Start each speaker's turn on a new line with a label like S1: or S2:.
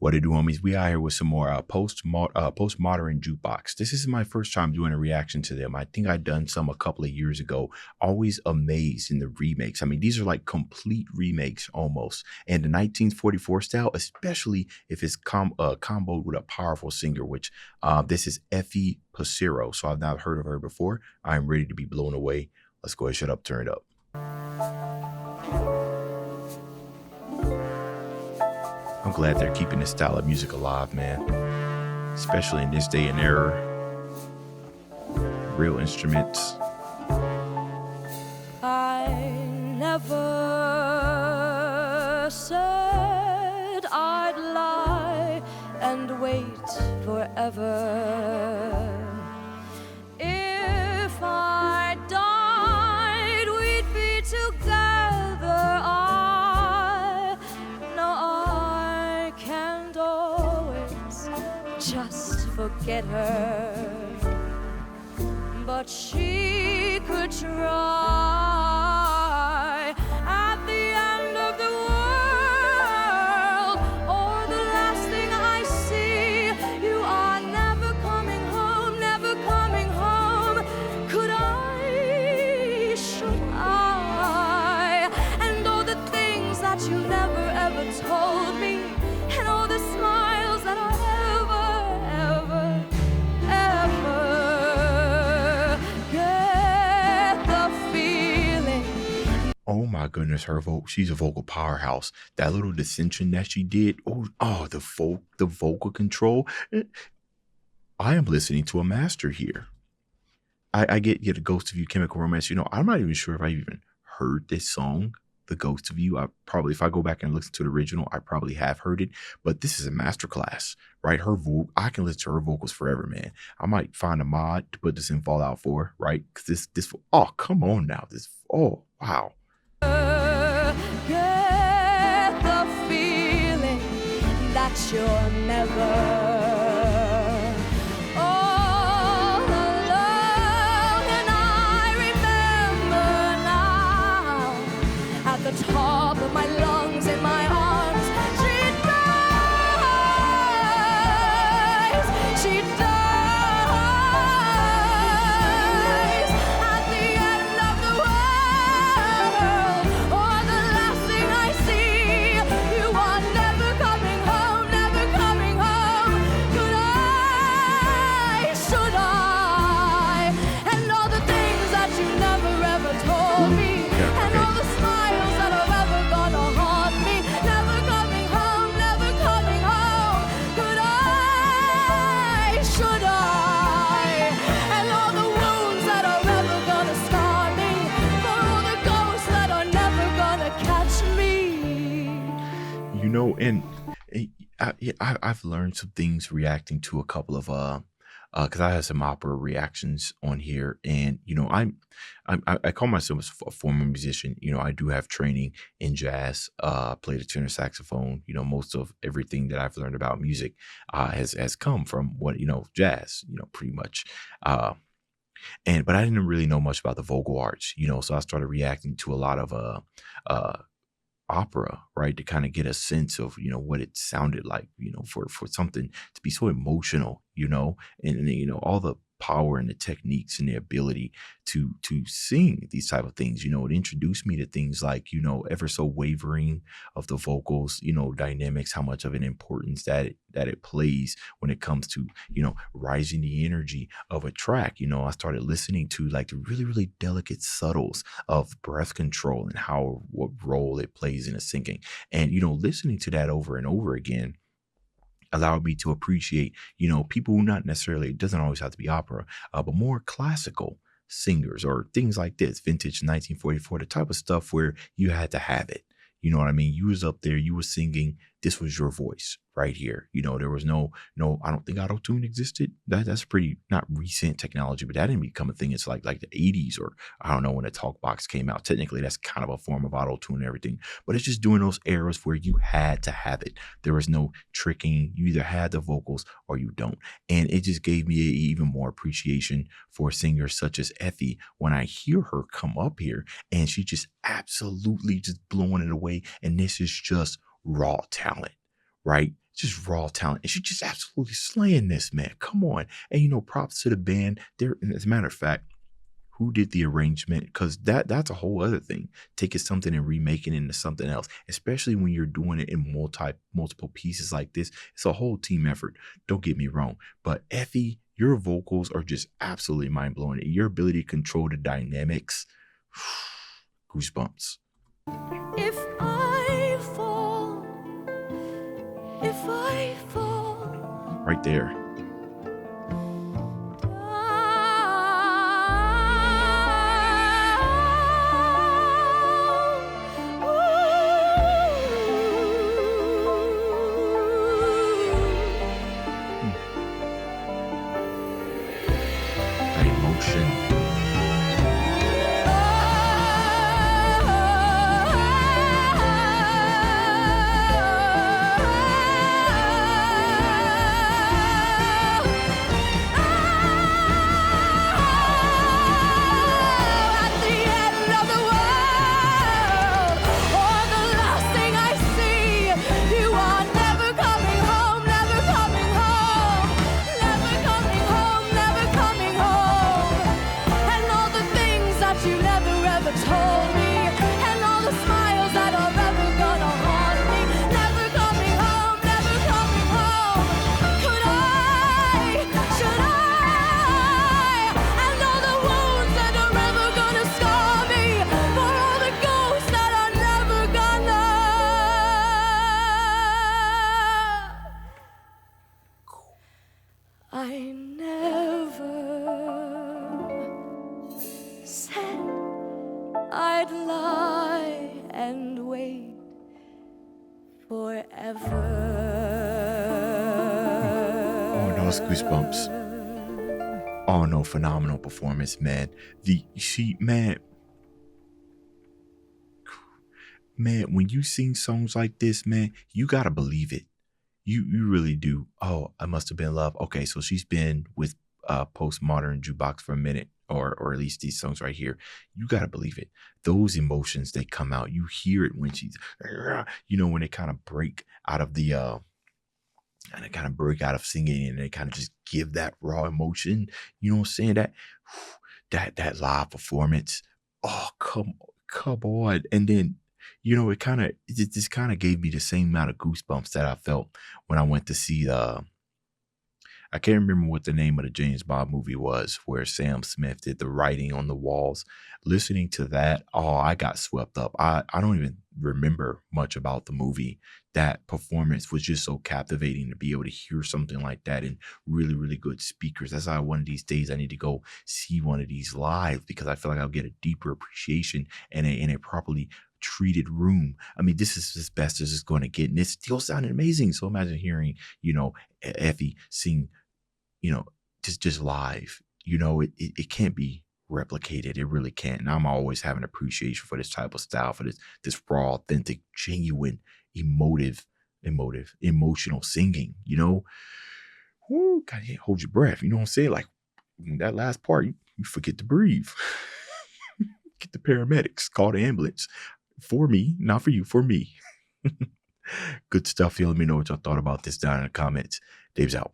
S1: What it do, homies? We out here with some more postmodern jukebox. This is my first time doing a reaction to them. I think I done some a couple of years ago. Always amazed in the remakes. I mean, these are like complete remakes almost. And the 1944 style, especially if it's comboed with a powerful singer, which this is Effie Passero. So I've not heard of her before. I'm ready to be blown away. Let's go ahead, shut up, turn it up. I'm glad they're keeping this style of music alive, man. Especially in this day and era. Real instruments.
S2: I never said I'd lie and wait forever. If I died, we'd be together. I know I can't always just forget her, but she could try. At the end of the world, or the last thing I see, you are never coming home, never coming home. Could I, should I? And all the things that you never ever told me, and all the smiles that I
S1: Oh my goodness, her vocal, she's a vocal powerhouse. That little dissension that she did, the vocal control. I am listening to a master here. I get a Ghost of You, Chemical Romance. You know, I'm not even sure if I even heard this song, The Ghost of You. I probably, if I go back and listen to the original, I probably have heard it. But this is a masterclass, right? Her vocal, I can listen to her vocals forever, man. I might find a mod to put this in Fallout 4, right? Because this, oh, come on now. Oh, wow.
S2: Get the feeling that you're never all alone. And I remember now, at the top of my lungs, in my arms, she dies. She dies.
S1: You know, and I've learned some things reacting to a couple of because I have some opera reactions on here, and you know, I call myself a former musician. You know, I do have training in jazz. Play the tenor saxophone. You know, most of everything that I've learned about music has come from jazz. You know, pretty much. But I didn't really know much about the vocal arts. You know, so I started reacting to a lot of opera, right, to kind of get a sense of what it sounded like, for something to be so emotional, and all the power and the techniques and the ability to sing these type of things. It introduced me to things like ever so wavering of the vocals, dynamics, how much of an importance that it plays when it comes to rising the energy of a track. I started listening to like the really, really delicate subtles of breath control and what role it plays in a singing, and listening to that over and over again allowed me to appreciate, people who not necessarily, it doesn't always have to be opera, but more classical singers or things like this, vintage 1944, the type of stuff where you had to have it. You know what I mean? You was up there, you were singing, this was your voice right here. There was no, I don't think auto-tune existed. That's pretty, not recent technology, but that didn't become a thing. It's like the 80s, or I don't know when the talk box came out. Technically, that's kind of a form of auto-tune and everything, but it's just doing those eras where you had to have it. There was no tricking. You either had the vocals or you don't. And it just gave me even more appreciation for singers such as Effie when I hear her come up here and she just absolutely just blowing it away. And this is just raw talent, right? just raw talent. And she's just absolutely slaying this, man. Come on. And props to the band. There, as a matter of fact, who did the arrangement? Because that's a whole other thing. Taking something and remaking it into something else, especially when you're doing it in multiple pieces like this. It's a whole team effort. Don't get me wrong. But Effie, your vocals are just absolutely mind-blowing. Your ability to control the dynamics, goosebumps.
S2: If I fall,
S1: Right there. That emotion.
S2: I never said I'd lie and wait forever.
S1: Oh, those goosebumps. Oh no, phenomenal performance, man. Man, when you sing songs like this, man, you gotta believe it. You really do. Oh, I must have been love. Okay, so she's been with PostmodernJukebox for a minute, or at least these songs right here. You gotta believe it. Those emotions, they come out. You hear it when she's, when they kind of break out of the and they kind of break out of singing and they kind of just give that raw emotion. You know what I'm saying? That live performance. Oh, come on. And then it just kind of gave me the same amount of goosebumps that I felt when I went to see I can't remember what the name of the James Bond movie was, where Sam Smith did the writing on the walls. Listening to that, oh, I got swept up. I don't even remember much about the movie. That performance was just so captivating to be able to hear something like that in really, really good speakers. That's why one of these days I need to go see one of these live, because I feel like I'll get a deeper appreciation in a properly treated room. I mean, this is as best as it's going to get, and it still sounded amazing. So imagine hearing, Effie sing, just live. It can't be replicated. It really can't. And I'm always having appreciation for this type of style, for this raw, authentic, genuine, emotional singing. Woo, gotta hold your breath. You know what I'm saying? Like that last part, you forget to breathe. Get the paramedics, call the ambulance. For me, not for you, for me. Good stuff. Let me know what y'all thought about this down in the comments. Dave's out.